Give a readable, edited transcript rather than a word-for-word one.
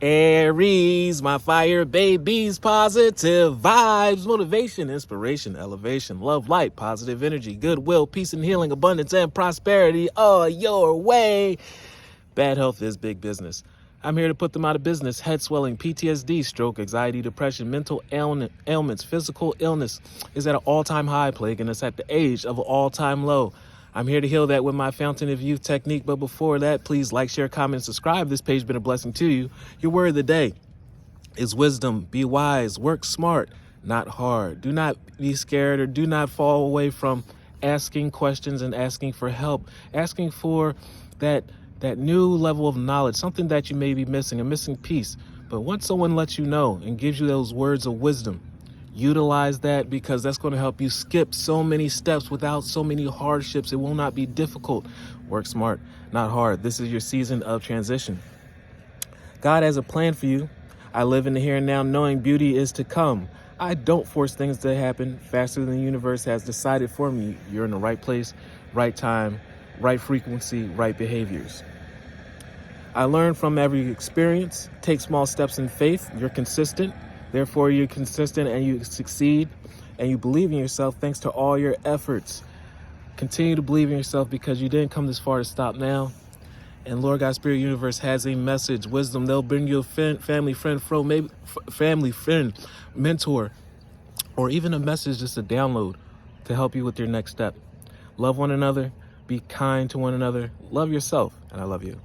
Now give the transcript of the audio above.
Aries, my fire babies, positive vibes, motivation, inspiration, elevation, love, light, positive energy, goodwill, peace and healing, abundance and prosperity all your way. Bad health is big business. I'm here to put them out of business. Head swelling, PTSD, stroke, anxiety, depression, mental ailments, physical illness is at an all-time high, plaguing us at the age of an all-time low. I'm here to heal that with my Fountain of Youth technique. But before that, please like, share, comment, subscribe. This page has been a blessing to you. Your word of the day is wisdom. Be wise. Work smart, not hard. Do not be scared or do not fall away from asking questions and asking for help. Asking for that new level of knowledge, something that you may be missing, a missing piece. But once someone lets you know and gives you those words of wisdom, utilize that, because that's going to help you skip so many steps without so many hardships. It will not be difficult. Work smart, not hard. This is your season of transition. God has a plan for you. I live in the here and now knowing beauty is to come. I don't force things to happen faster than the universe has decided for me. You're in the right place, right time, right frequency, right behaviors. I learn from every experience. Take small steps in faith. You're consistent. Therefore, you're consistent and you succeed and you believe in yourself thanks to all your efforts. Continue to believe in yourself because you didn't come this far to stop now. And Lord God, Spirit, Universe has a message, wisdom. They'll bring you a family friend, mentor, or even a message, just a download to help you with your next step. Love one another. Be kind to one another. Love yourself. And I love you.